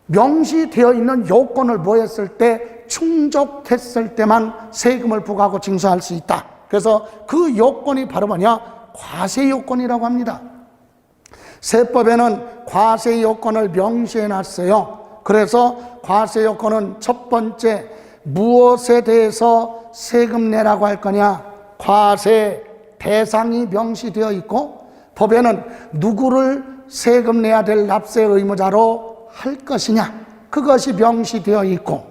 명시되어 있는 요건을 뭐했을 때 충족했을 때만 세금을 부과하고 징수할 수 있다. 그래서 그 요건이 바로 뭐냐? 과세 요건이라고 합니다. 세법에는 과세 요건을 명시해 놨어요. 그래서 과세 요건은 첫 번째, 무엇에 대해서 세금 내라고 할 거냐? 과세 대상이 명시되어 있고, 법에는 누구를 세금 내야 될 납세 의무자로 할 것이냐? 그것이 명시되어 있고,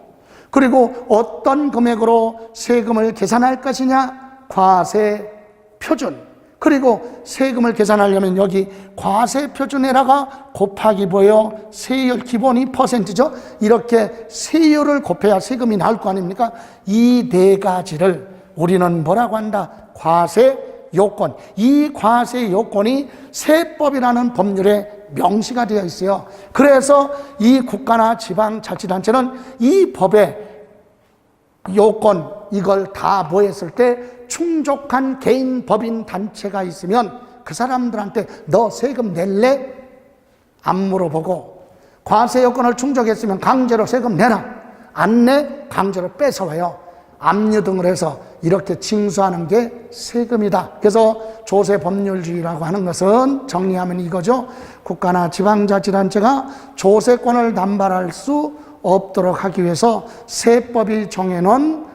그리고 어떤 금액으로 세금을 계산할 것이냐? 과세 표준. 그리고 세금을 계산하려면 여기 과세 표준에다가 곱하기 뭐예요? 세율, 기본이 %죠? 이렇게 세율을 곱해야 세금이 나올 거 아닙니까? 이 네 가지를 우리는 뭐라고 한다? 과세 요건. 이 과세 요건이 세법이라는 법률에 명시가 되어 있어요. 그래서 이 국가나 지방자치단체는 이 법의 요건, 이걸 다 뭐했을 때 충족한 개인, 법인, 단체가 있으면 그 사람들한테 너 세금 낼래? 안 물어보고, 과세 요건을 충족했으면 강제로 세금 내라. 안 내? 강제로 뺏어와요. 압류 등을 해서 이렇게 징수하는 게 세금이다. 그래서 조세법률주의라고 하는 것은 정리하면 이거죠. 국가나 지방자치단체가 조세권을 남발할 수 없도록 하기 위해서 세법이 정해놓은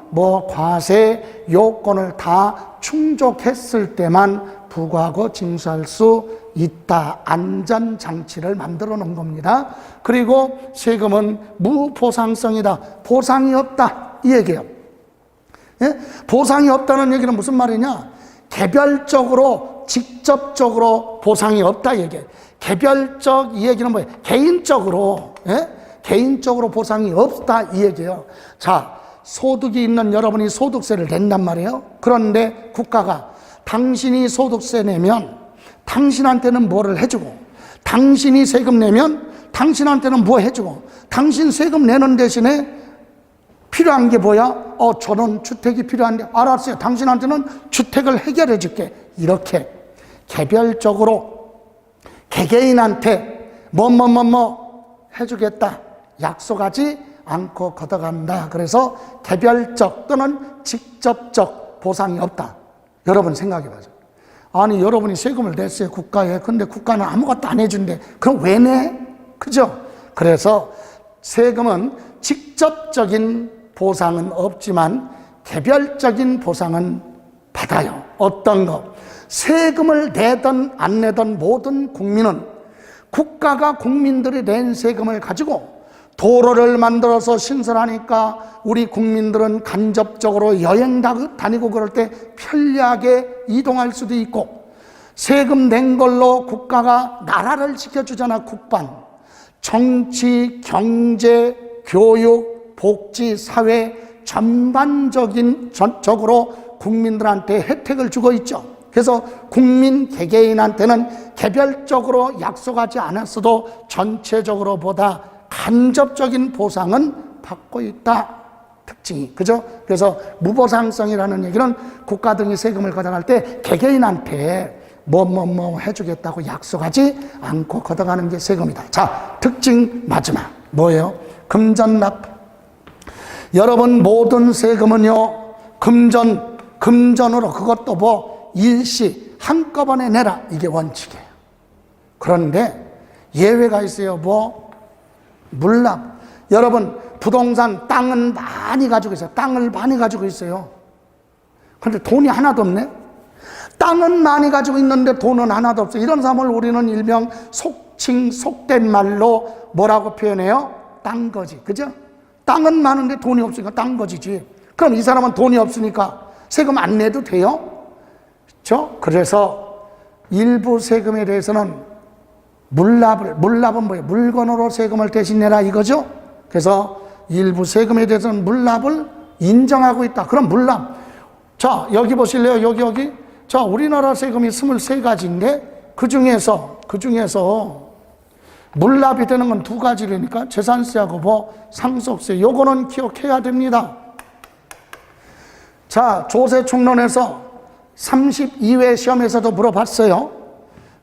과세 요건을 다 충족했을 때만 부과하고 징수할 수 있다. 안전장치를 만들어 놓은 겁니다. 그리고 세금은 무보상성이다. 보상이 없다. 이 얘기예요. 예? 보상이 없다는 얘기는 무슨 말이냐? 개별적으로, 직접적으로 보상이 없다 얘기예요. 개별적 이 얘기는 뭐예요? 개인적으로, 예? 개인적으로 보상이 없다 이 얘기예요. 자, 소득이 있는 여러분이 소득세를 낸단 말이에요. 그런데 국가가 당신이 소득세 내면 당신한테는 뭐를 해주고, 당신이 세금 내면 당신한테는 뭐 해주고, 당신 세금 내는 대신에 필요한 게 뭐야? 저는 주택이 필요한데, 알았어요. 당신한테는 주택을 해결해 줄게. 이렇게 개별적으로 개개인한테 뭐 해주겠다 약속하지 않고 걷어간다. 그래서 개별적 또는 직접적 보상이 없다. 여러분 생각해봐죠. 아니, 여러분이 세금을 냈어요, 국가에. 근데 국가는 아무것도 안 해준대. 그럼 왜 내? 그죠? 그래서 세금은 직접적인 보상은 없지만 개별적인 보상은 받아요. 어떤 거? 세금을 내든 안 내든 모든 국민은 국가가 국민들이 낸 세금을 가지고 도로를 만들어서 신설하니까 우리 국민들은 간접적으로 여행 다니고 그럴 때 편리하게 이동할 수도 있고, 세금 낸 걸로 국가가 나라를 지켜주잖아. 국방, 정치, 경제, 교육, 복지, 사회 전반적으로 국민들한테 혜택을 주고 있죠. 그래서 국민 개개인한테는 개별적으로 약속하지 않았어도 전체적으로 보다 간접적인 보상은 받고 있다. 특징이. 그죠? 그래서 무보상성이라는 얘기는 국가 등이 세금을 걷어갈 때 개개인한테 뭐 해주겠다고 약속하지 않고 걷어가는 게 세금이다. 자, 특징 마지막. 뭐예요? 금전납부. 여러분, 모든 세금은요, 금전으로 그것도 뭐 일시 한꺼번에 내라. 이게 원칙이에요. 그런데 예외가 있어요. 뭐? 물납. 여러분, 부동산 땅은 많이 가지고 있어요. 땅을 많이 가지고 있어요. 그런데 돈이 하나도 없네. 땅은 많이 가지고 있는데 돈은 하나도 없어요. 이런 사람을 우리는 일명 속된 말로 뭐라고 표현해요? 땅거지. 그죠? 땅은 많은데 돈이 없으니까 땅거지지. 그럼 이 사람은 돈이 없으니까 세금 안 내도 돼요? 그렇죠? 그래서 일부 세금에 대해서는 물납은 뭐예요? 물건으로 세금을 대신 내라 이거죠? 그래서 일부 세금에 대해서는 물납을 인정하고 있다. 그럼 물납. 자, 여기 보실래요? 여기. 자, 우리나라 세금이 23가지인데 그 중에서 물납이 되는 건 2가지라니까 재산세하고 뭐 상속세. 요거는 기억해야 됩니다. 자, 조세총론에서 32회 시험에서도 물어봤어요.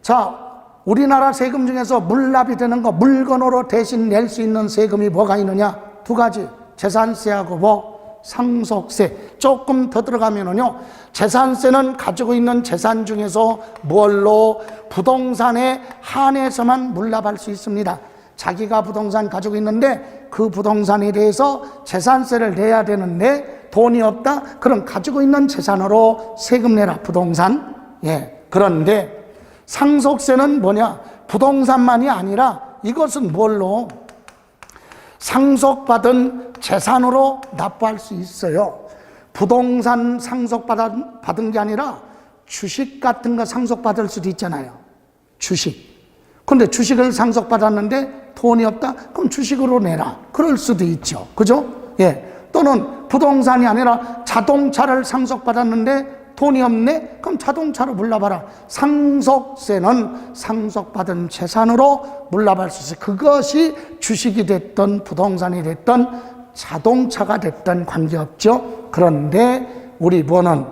자, 우리나라 세금 중에서 물납이 되는 거, 물건으로 대신 낼 수 있는 세금이 뭐가 있느냐? 2가지. 재산세하고 뭐 상속세. 조금 더 들어가면은요, 재산세는 가지고 있는 재산 중에서 뭘로? 부동산에 한해서만 물납할 수 있습니다. 자기가 부동산 가지고 있는데 그 부동산에 대해서 재산세를 내야 되는데 돈이 없다? 그럼 가지고 있는 재산으로 세금 내라. 부동산. 예. 그런데 상속세는 뭐냐? 부동산만이 아니라 이것은 뭘로? 상속받은 재산으로 납부할 수 있어요. 부동산 상속받은 게 아니라 주식 같은 거 상속받을 수도 있잖아요. 주식. 근데 주식을 상속받았는데 돈이 없다? 그럼 주식으로 내라. 그럴 수도 있죠. 그죠? 예. 또는 부동산이 아니라 자동차를 상속받았는데 돈이 없네? 그럼 자동차로 물납하라. 상속세는 상속받은 재산으로 물납할 수 있어요. 그것이 주식이 됐든 부동산이 됐든 자동차가 됐든 관계없죠. 그런데 우리 보는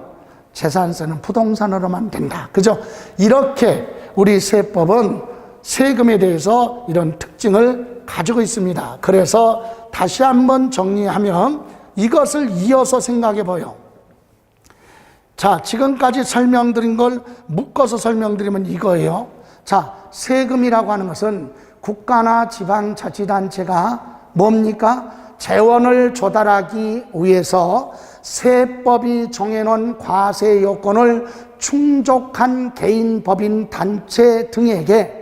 재산세는 부동산으로만 된다. 그죠? 이렇게 우리 세법은 세금에 대해서 이런 특징을 가지고 있습니다. 그래서 다시 한번 정리하면 이것을 이어서 생각해 보여. 자, 지금까지 설명드린 걸 묶어서 설명드리면 이거예요. 자, 세금이라고 하는 것은 국가나 지방자치단체가 뭡니까? 재원을 조달하기 위해서 세법이 정해놓은 과세 요건을 충족한 개인, 법인, 단체 등에게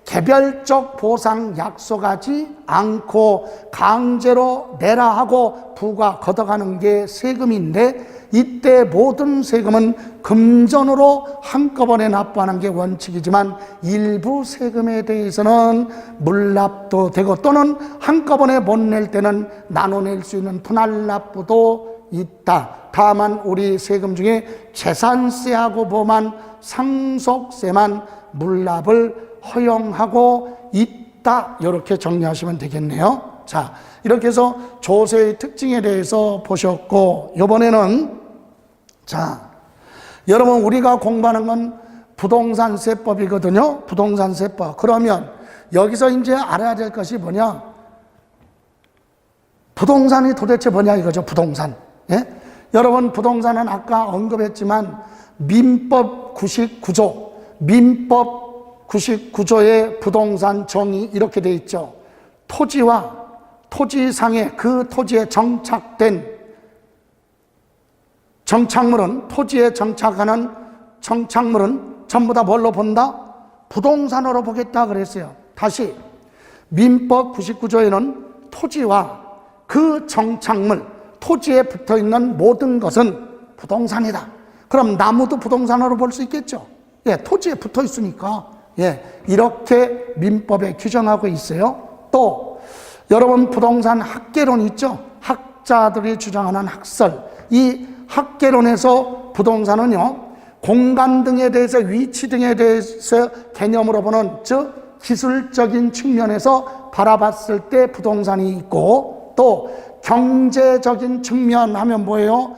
개별적 보상 약속하지 않고 강제로 내라 하고 부과 걷어가는 게 세금인데, 이때 모든 세금은 금전으로 한꺼번에 납부하는 게 원칙이지만 일부 세금에 대해서는 물납도 되고 또는 한꺼번에 못 낼 때는 나눠낼 수 있는 분할 납부도 있다. 다만 우리 세금 중에 재산세하고 뭐만 상속세만 물납을 허용하고 있다. 이렇게 정리하시면 되겠네요. 자, 이렇게 해서 조세의 특징에 대해서 보셨고, 이번에는 자, 여러분 우리가 공부하는 건 부동산세법이거든요. 부동산세법. 그러면 여기서 이제 알아야 될 것이 뭐냐? 부동산이 도대체 뭐냐 이거죠. 부동산. 예? 여러분 부동산은 아까 언급했지만 민법 99조, 민법 99조의 부동산 정의 이렇게 돼 있죠. 토지와 토지상에 그 토지에 정착된 정착물은, 토지에 정착하는 정착물은 전부 다 뭘로 본다? 부동산으로 보겠다 그랬어요. 다시 민법 99조에는 토지와 그 정착물, 토지에 붙어있는 모든 것은 부동산이다. 그럼 나무도 부동산으로 볼 수 있겠죠. 예, 토지에 붙어 있으니까. 예, 이렇게 민법에 규정하고 있어요. 또 여러분 부동산 학계론 있죠? 학자들이 주장하는 학설. 이 학계론에서 부동산은요, 공간 등에 대해서, 위치 등에 대해서 개념으로 보는, 즉 기술적인 측면에서 바라봤을 때 부동산이 있고, 또 경제적인 측면 하면 뭐예요?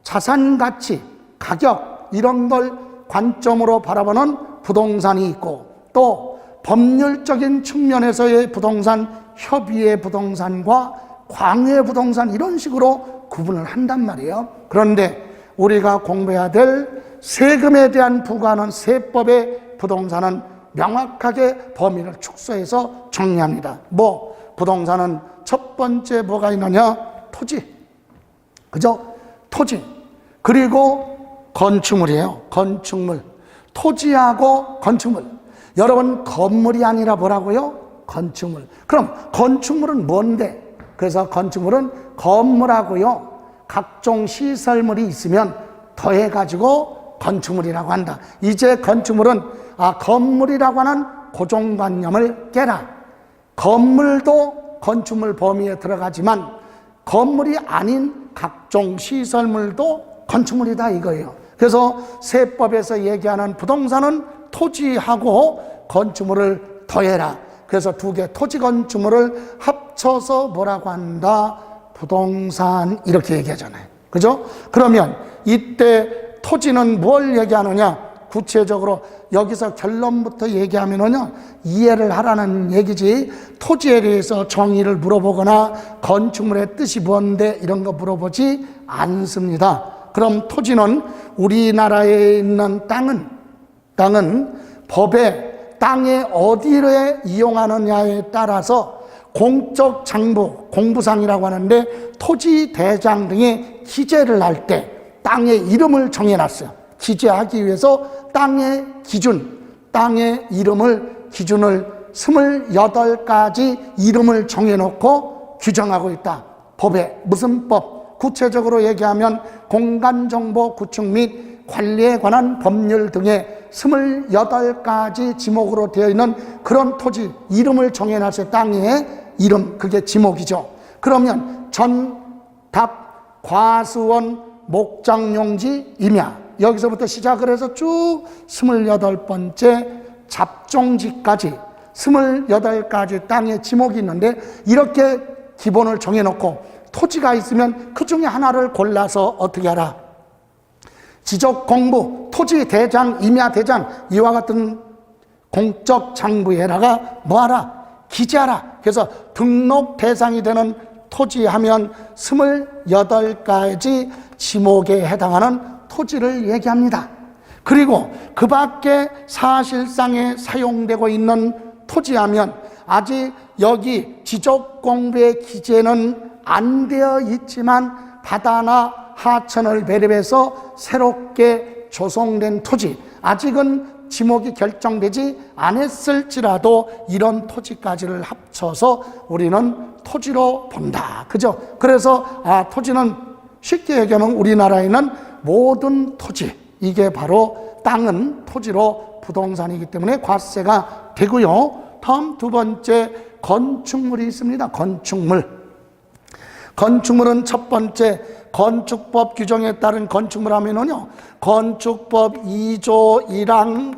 자산 가치, 가격 이런 걸 관점으로 바라보는 부동산이 있고, 또 법률적인 측면에서의 부동산, 협의의 부동산과 광의 부동산, 이런 식으로 구분을 한단 말이에요. 그런데 우리가 공부해야 될 세금에 대한 부과하는 세법의 부동산은 명확하게 범위를 축소해서 정리합니다. 부동산은 첫 번째 뭐가 있느냐? 토지. 그죠? 토지. 그리고 건축물이에요. 건축물. 토지하고 건축물. 여러분, 건물이 아니라 뭐라고요? 건축물. 그럼 건축물은 뭔데? 그래서 건축물은 건물하고요, 각종 시설물이 있으면 더해가지고 건축물이라고 한다. 이제 건축물은 건물이라고 하는 고정관념을 깨라. 건물도 건축물 범위에 들어가지만 건물이 아닌 각종 시설물도 건축물이다 이거예요. 그래서 세법에서 얘기하는 부동산은 토지하고 건축물을 더해라. 그래서 두 개, 토지 건축물을 합쳐서 뭐라고 한다? 부동산, 이렇게 얘기하잖아요. 그죠? 그러면 이때 토지는 뭘 얘기하느냐? 구체적으로 여기서 결론부터 얘기하면은요, 이해를 하라는 얘기지, 토지에 대해서 정의를 물어보거나 건축물의 뜻이 뭔데 이런 거 물어보지 않습니다. 그럼 토지는 우리나라에 있는 땅은 법에 땅에 어디를 이용하느냐에 따라서 공적 장부, 공부상이라고 하는데 토지 대장 등의 기재를 할 때 땅의 이름을 정해놨어요. 기재하기 위해서 땅의 기준, 땅의 이름을, 기준을 28가지 이름을 정해놓고 규정하고 있다. 법에 무슨 법? 구체적으로 얘기하면 공간정보 구축 및 관리에 관한 법률 등의 28가지 지목으로 되어 있는 그런 토지 이름을 정해놨어요. 땅의 이름, 그게 지목이죠. 그러면 전, 답, 과수원, 목장용지, 임야, 여기서부터 시작을 해서 쭉 28번째 잡종지까지 28가지 땅의 지목이 있는데, 이렇게 기본을 정해놓고 토지가 있으면 그 중에 하나를 골라서 어떻게 하라? 지적공부, 토지 대장, 임야 대장, 이와 같은 공적 장부에다가 뭐하라? 기재하라. 그래서 등록 대상이 되는 토지 하면 28가지 지목에 해당하는 토지를 얘기합니다. 그리고 그 밖에 사실상에 사용되고 있는 토지 하면 아직 여기 지적공부의 기재는 안 되어 있지만 바다나 하천을 배립해서 새롭게 조성된 토지, 아직은 지목이 결정되지 않았을지라도 이런 토지까지를 합쳐서 우리는 토지로 본다. 그죠? 그래서 토지는 쉽게 얘기하면 우리나라에는 모든 토지, 이게 바로 땅은 토지로 부동산이기 때문에 과세가 되고요. 다음 두 번째, 건축물이 있습니다. 건축물은 첫 번째 건축법 규정에 따른 건축물 하면은요, 건축법 2조 1항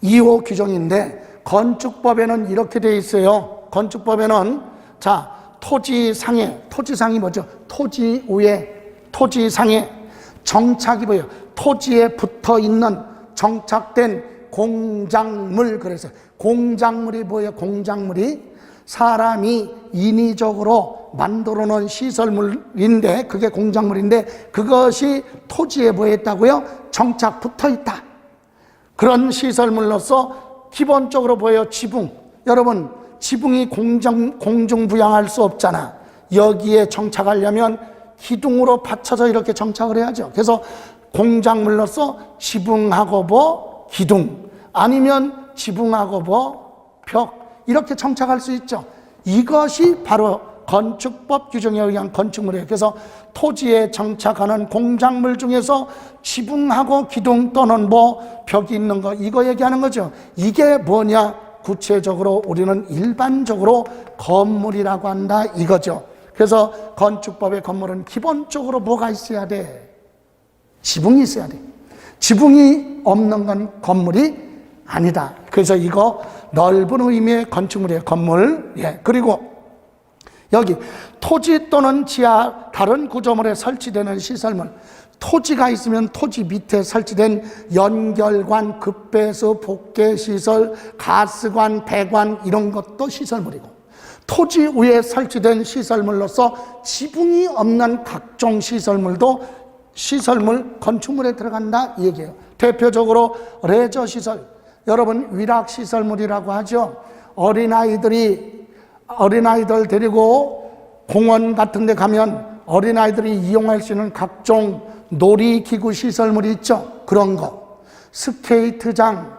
제2호 규정인데, 건축법에는 이렇게 되어 있어요. 건축법에는 토지상이 뭐죠? 토지 위에, 토지상에 정착이 뭐예요? 토지에 붙어 있는 정착된 공작물, 그래서 공작물이 뭐예요? 공작물이 사람이 인위적으로 만들어 놓은 시설물인데, 그게 공작물인데, 그것이 토지에 뭐 했다고요? 정착 붙어 있다. 그런 시설물로서 기본적으로 보여요. 지붕. 여러분, 지붕이 공중부양할 수 없잖아. 여기에 정착하려면 기둥으로 받쳐서 이렇게 정착을 해야죠. 그래서 공작물로서 지붕하고 기둥, 아니면 지붕하고 벽, 이렇게 정착할 수 있죠. 이것이 바로 건축법 규정에 의한 건축물이에요. 그래서 토지에 정착하는 공작물 중에서 지붕하고 기둥 또는 벽이 있는 거, 이거 얘기하는 거죠. 이게 뭐냐? 구체적으로 우리는 일반적으로 건물이라고 한다 이거죠. 그래서 건축법의 건물은 기본적으로 뭐가 있어야 돼? 지붕이 있어야 돼. 지붕이 없는 건 건물이 아니다. 그래서 이거 넓은 의미의 건축물이에요. 건물. 예. 그리고 여기 토지 또는 지하 다른 구조물에 설치되는 시설물. 토지가 있으면 토지 밑에 설치된 연결관, 급배수, 복개시설, 가스관, 배관 이런 것도 시설물이고, 토지 위에 설치된 시설물로서 지붕이 없는 각종 시설물도 시설물, 건축물에 들어간다 이 얘기예요. 대표적으로 레저시설, 여러분 위락시설물이라고 하죠. 어린아이들 데리고 공원 같은 데 가면 어린아이들이 이용할 수 있는 각종 놀이기구 시설물이 있죠. 그런 거. 스케이트장,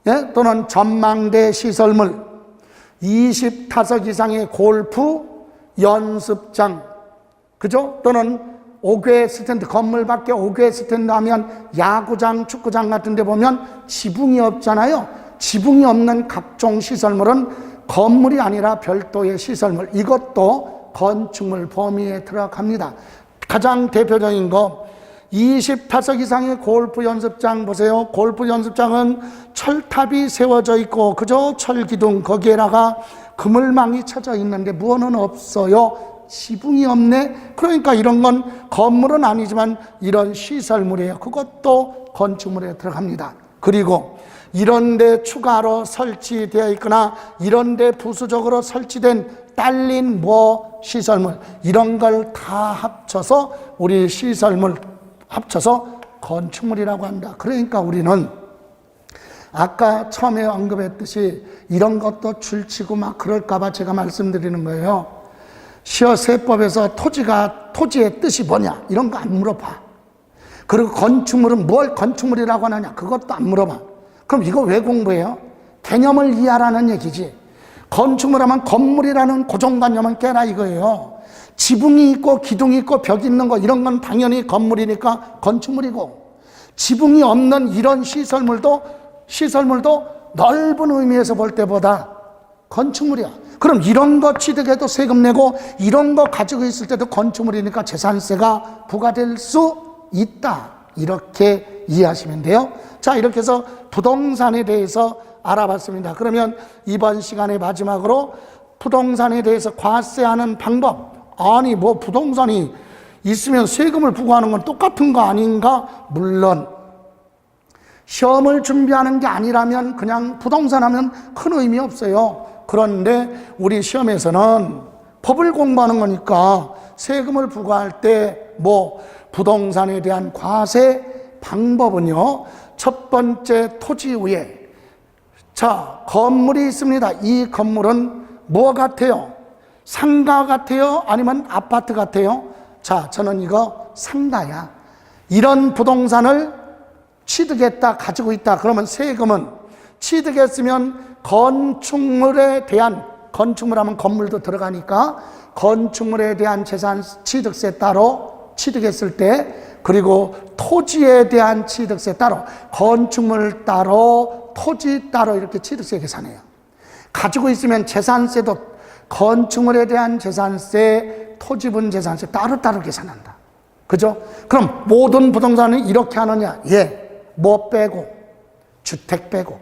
예? 또는 전망대 시설물, 20타석 이상의 골프 연습장, 그죠? 또는 5개 스탠드, 건물 밖에 5개 스탠드 하면 야구장, 축구장 같은 데 보면 지붕이 없잖아요. 지붕이 없는 각종 시설물은 건물이 아니라 별도의 시설물, 이것도 건축물 범위에 들어갑니다. 가장 대표적인 거 20타석 이상의 골프 연습장 보세요. 골프 연습장은 철탑이 세워져 있고 그저 철기둥, 거기에다가 그물망이 쳐져 있는데 무엇은 없어요. 지붕이 없네. 그러니까 이런 건 건물은 아니지만 이런 시설물이에요. 그것도 건축물에 들어갑니다. 그리고 이런 데 추가로 설치되어 있거나 이런 데 부수적으로 설치된 딸린 시설물, 이런 걸 다 합쳐서 우리 시설물 합쳐서 건축물이라고 한다. 그러니까 우리는 아까 처음에 언급했듯이 이런 것도 줄치고 막 그럴까봐 제가 말씀드리는 거예요. 시어세법에서 토지의 뜻이 뭐냐 이런 거 안 물어봐. 그리고 건축물은 뭘 건축물이라고 하느냐 그것도 안 물어봐. 그럼 이거 왜 공부해요? 개념을 이해하라는 얘기지. 건축물하면 건물이라는 고정관념은 깨라 이거예요. 지붕이 있고 기둥이 있고 벽이 있는 거 이런 건 당연히 건물이니까 건축물이고, 지붕이 없는 이런 시설물도 넓은 의미에서 볼 때보다 건축물이야. 그럼 이런 거 취득해도 세금 내고 이런 거 가지고 있을 때도 건축물이니까 재산세가 부과될 수 있다. 이렇게 이해하시면 돼요. 자, 이렇게 해서 부동산에 대해서 알아봤습니다. 그러면 이번 시간의 마지막으로 부동산에 대해서 과세하는 방법. 아니 부동산이 있으면 세금을 부과하는 건 똑같은 거 아닌가? 물론 시험을 준비하는 게 아니라면 그냥 부동산 하면 큰 의미 없어요. 그런데 우리 시험에서는 법을 공부하는 거니까 세금을 부과할 때 부동산에 대한 과세 방법은요, 첫 번째 토지 위에 건물이 있습니다. 이 건물은 뭐 같아요? 상가 같아요? 아니면 아파트 같아요? 저는 이거 상가야. 이런 부동산을 취득했다, 가지고 있다. 그러면 세금은 취득했으면 건축물에 대한, 건축물하면 건물도 들어가니까 건축물에 대한 재산 취득세 따로 취득했을 때, 그리고 토지에 대한 취득세 따로, 건축물 따로, 토지 따로 이렇게 취득세 계산해요. 가지고 있으면 재산세도 건축물에 대한 재산세, 토지분 재산세 따로따로 계산한다. 그죠? 그럼 모든 부동산은 이렇게 하느냐? 뭐 빼고? 주택 빼고.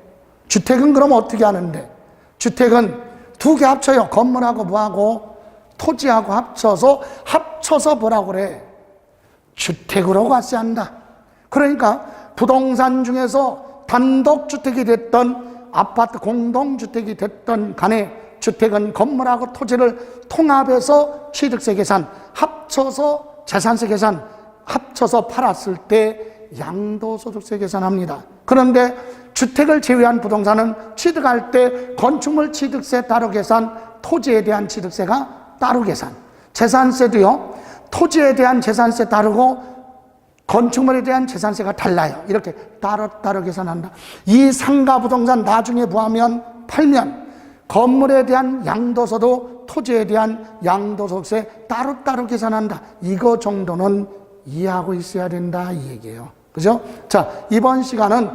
주택은 그럼 어떻게 하는데? 주택은 두 개 합쳐요. 건물하고 뭐하고? 토지하고 합쳐서 뭐라고 그래? 주택으로 과세한다. 그러니까 부동산 중에서 단독주택이 됐던 아파트 공동주택이 됐던 간에 주택은 건물하고 토지를 통합해서 취득세 계산, 합쳐서 재산세 계산, 합쳐서 팔았을 때 양도소득세 계산합니다. 그런데 주택을 제외한 부동산은 취득할 때 건축물 취득세 따로 계산, 토지에 대한 취득세가 따로 계산. 재산세도요, 토지에 대한 재산세 다르고 건축물에 대한 재산세가 달라요. 이렇게 따로 계산한다. 이 상가 부동산 나중에 팔면 건물에 대한 양도세도 토지에 대한 양도소득세 따로 계산한다. 이거 정도는 이해하고 있어야 된다 이 얘기예요. 그죠? 자, 이번 시간은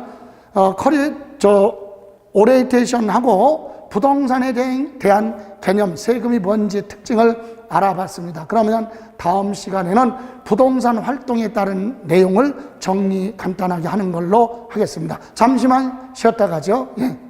오리엔테이션하고 부동산에 대한 개념, 세금이 뭔지 특징을 알아봤습니다. 그러면 다음 시간에는 부동산 활동에 따른 내용을 정리 간단하게 하는 걸로 하겠습니다. 잠시만 쉬었다 가죠. 예.